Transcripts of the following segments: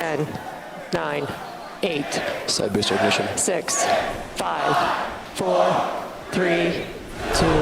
10, 9, 8. Side booster ignition. 6, 5, 4, 3, 2, 1, 0.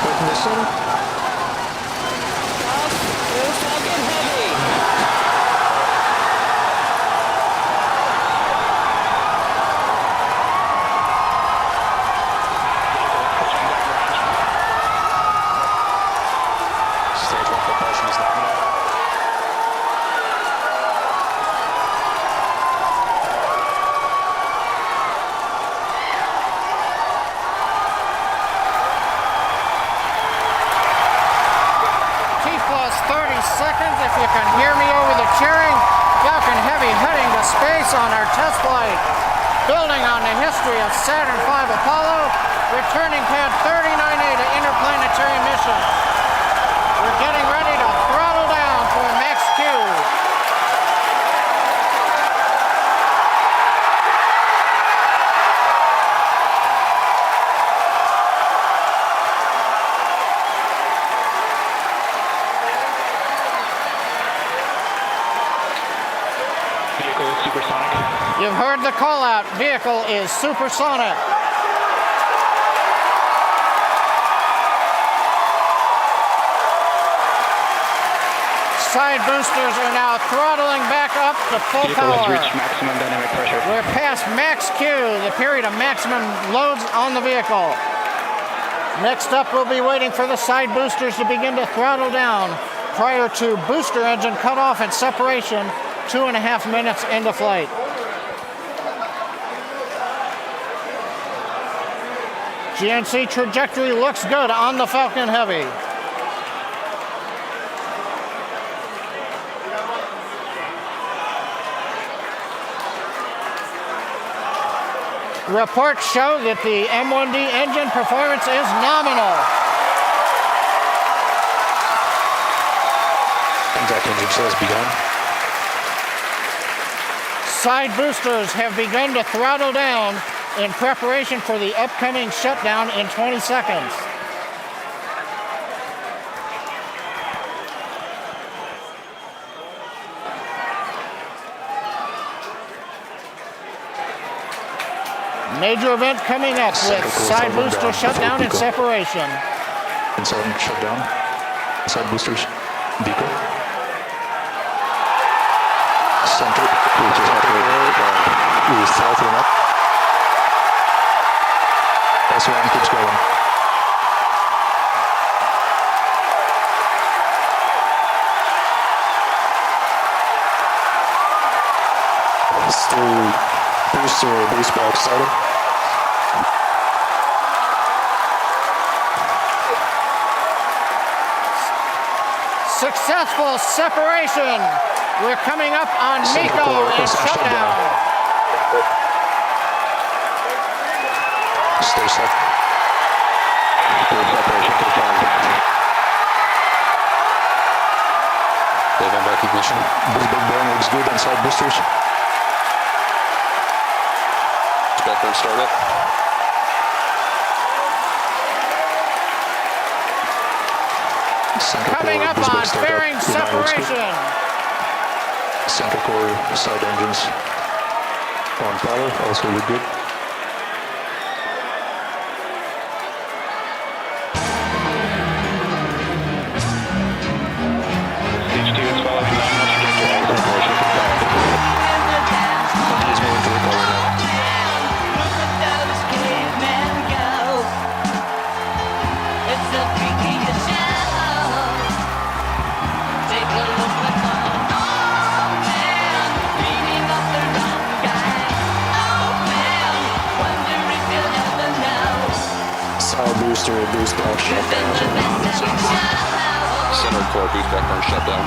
Ignition. Falcon Heavy. Stage 1 propulsion is nominal. T+30 seconds if you can hear me over the cheering. Falcon Heavy heading to space on our test flight. Building on the history of Saturn V Apollo, returning pad 39A to interplanetary mission. We're getting ready to throttle down for max Q. Vehicle is supersonic. You've heard the call out. Vehicle is supersonic. Side boosters are now throttling back up to full Vehicle has power. reached maximum dynamic pressure. We're past max Q, the period of maximum loads on the vehicle. Next up, we'll be waiting for the side boosters to begin to throttle down prior to booster engine cutoff and separation 2.5 minutes into flight. GNC trajectory looks good on the Falcon Heavy. Reports show that the M1D engine performance is nominal. Contact engine says begun. Side boosters have begun to throttle down in preparation for the upcoming shutdown in 20 seconds. Major event coming up with side booster shutdown and separation. Inside shutdown. Side boosters. Beacon. Center. We're southing up. S1 keeps going. Still booster base box starting. Successful separation. We're coming up on MECO and shutdown. Stay set. Separation confirmed. Event recognition. This big burn looks good on side boosters. Backburn startup. Coming up on fairing separation. Center core side engines on power, also look good. Stage 2 is following nominal trajectory. Separation confirmed. He's moving to recover now. Booster, boost back, shutdown. Center core boost back burn shutdown.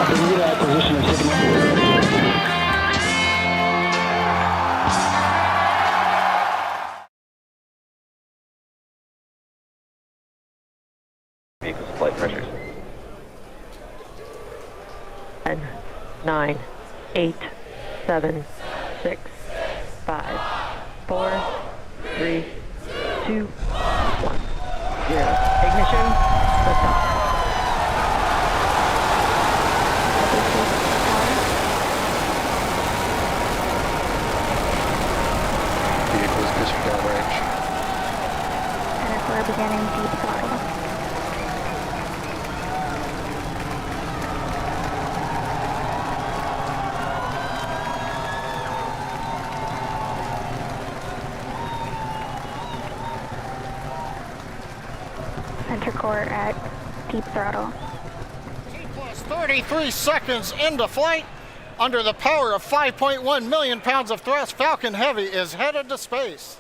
Can you get acquisition of signal? Vehicle's flight pressures. 10, 9, 8, 7, 6, 5, 4, 3, 2, 1. Ignition. Liftoff. Vehicles pitching downrange. Center core beginning deep throttle. Center core at deep throttle. Plus 33 seconds into flight. Under the power of 5.1 million pounds of thrust, Falcon Heavy is headed to space.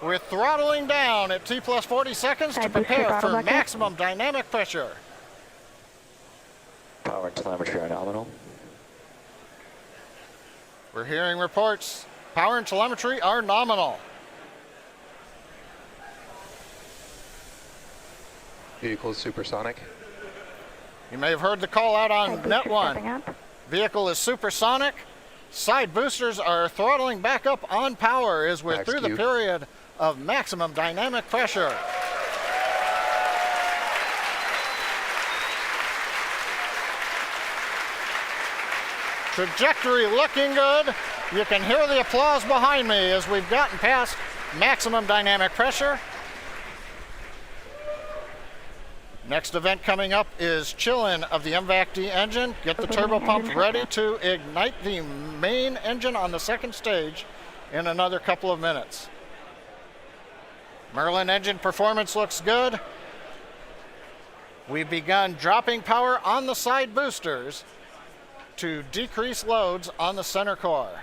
We're throttling down at T plus 40 seconds to Side booster prepare throttle for bucket. maximum dynamic pressure. Power and telemetry are nominal. We're hearing reports. Power and telemetry are nominal. Vehicles supersonic. You may have heard the call out on Side net booster one. stepping up. Vehicle is supersonic. Side boosters are throttling back up on power as we're Max through the Q. period of maximum dynamic pressure. Trajectory looking good. You can hear the applause behind me as we've gotten past maximum dynamic pressure. Next event coming up is chill-in of the MVAC-D engine. Get the turbo pump ready to ignite the main engine on the second stage in another couple of minutes. Merlin engine performance looks good. We've begun dropping power on the side boosters to decrease loads on the center core.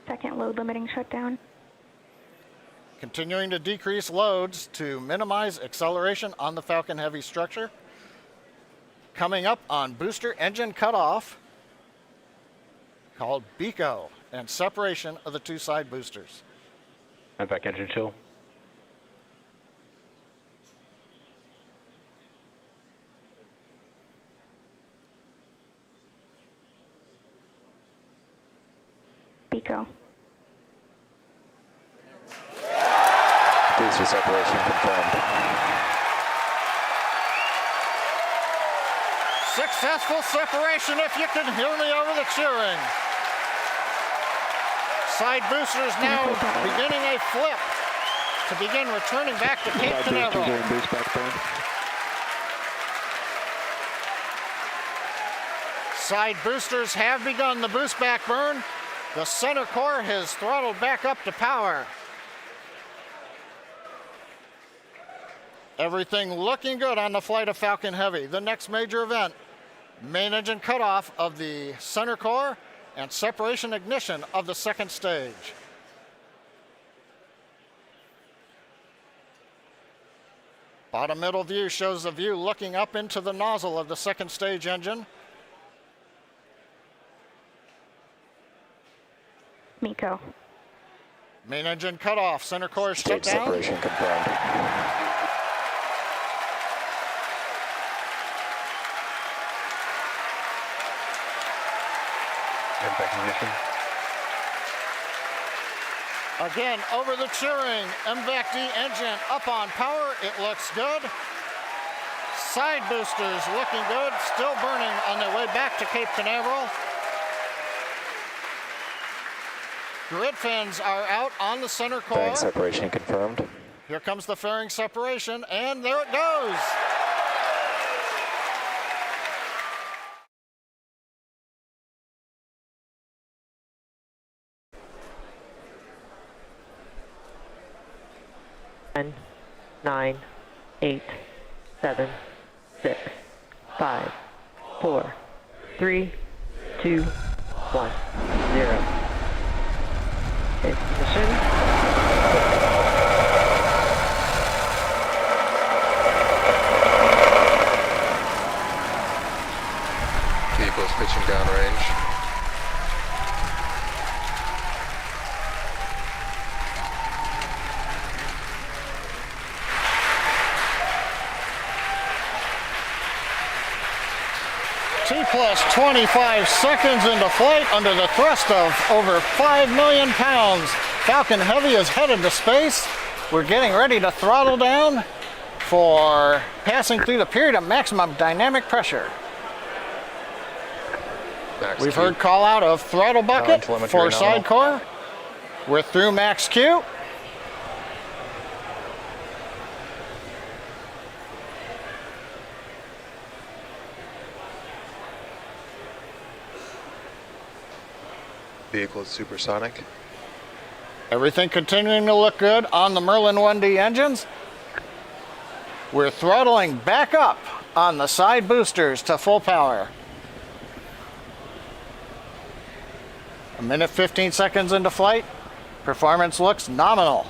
Second load limiting shutdown. Continuing to decrease loads to minimize acceleration on the Falcon Heavy structure. Coming up on booster engine cutoff, called BECO, and separation of the two side boosters. MVAC engine chill. Pico. Booster separation confirmed. Successful separation, if you can hear me over the cheering. Side boosters now beginning a flip to begin returning back to Cape Canaveral. boost back burn. Side boosters have begun the boost back burn. The center core has throttled back up to power. Everything looking good on the flight of Falcon Heavy. The next major event, main engine cutoff of the center core and separation ignition of the second stage. Bottom middle view shows the view looking up into the nozzle of the second stage engine. Miko. Main engine cutoff, center core is shut Stage down. separation confirmed. MVAC ignition. Again, over the cheering, MVAC-D engine up on power. It looks good. Side boosters looking good, still burning on their way back to Cape Canaveral. Grid fins are out on the center core. Fairing separation confirmed. Here comes the fairing separation, and there it goes. 10, 9, 8, 7, 6, 5, 4, 3, 2, 1, 0. Ignition. Vehicles pitching downrange. T plus 25 seconds into flight under the thrust of over 5 million pounds. Falcon Heavy is headed to space. We're getting ready to throttle down for passing through the period of maximum dynamic pressure. We've heard call out of throttle bucket for side core. We're through max Q. Vehicle is supersonic. Everything continuing to look good on the Merlin 1D engines. We're throttling back up on the side boosters to full power. A minute 15 seconds into flight. Performance looks nominal.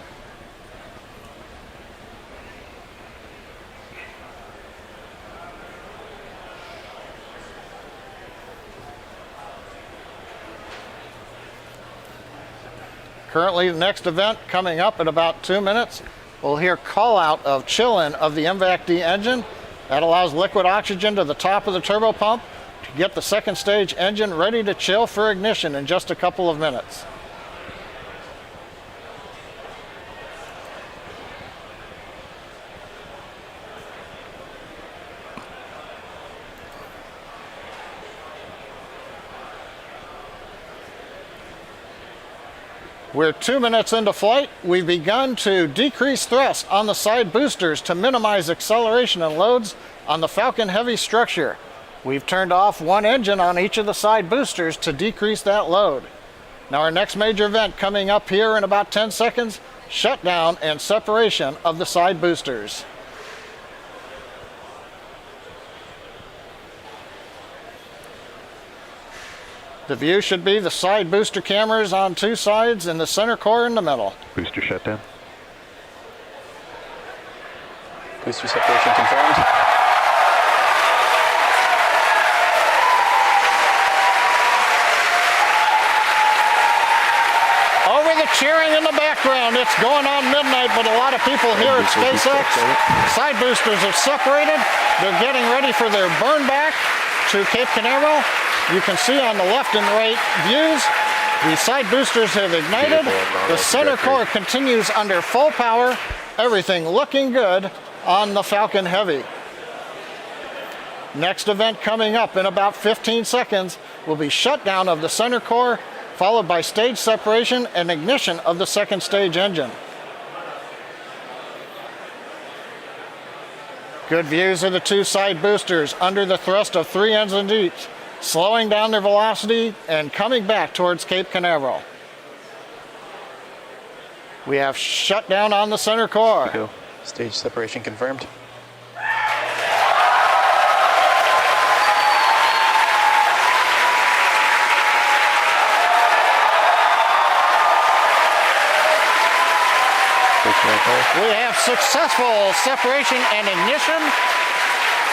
Currently, the next event coming up in about 2 minutes. We'll hear call out of chill-in of the MVAC-D engine. That allows liquid oxygen to the top of the turbo pump to get the second stage engine ready to chill for ignition in just a couple of minutes. We're 2 minutes into flight. We've begun to decrease thrust on the side boosters to minimize acceleration and loads on the Falcon Heavy structure. We've turned off one engine on each of the side boosters to decrease that load. Now our next major event coming up here in about 10 seconds, shutdown and separation of the side boosters. The view should be the side booster cameras on two sides and the center core in the middle. Booster shutdown. Booster separation confirmed. Over the cheering in the background, it's going on midnight, but a lot of people here at SpaceX, side boosters are separated. They're getting ready for their burn back to Cape Canaveral. You can see on the left and right views, the side boosters have ignited. The center core continues under full power. Everything looking good on the Falcon Heavy. Next event coming up in about 15 seconds will be shutdown of the center core, followed by stage separation and ignition of the second stage engine. Good views of the two side boosters under the thrust of 3 engines each, slowing down their velocity and coming back towards Cape Canaveral. We have shutdown on the center core. Stage separation confirmed. We have successful separation and ignition.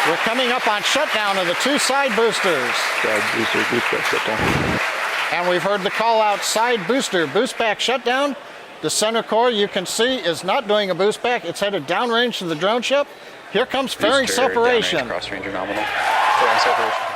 We're coming up on shutdown of the two side boosters. Side booster, boost back shutdown. And we've heard the call out side booster boost back shutdown. The center core, you can see, is not doing a boost back. It's headed downrange to the drone ship. Here comes fairing separation. Cross ranger nominal. Fairing separation.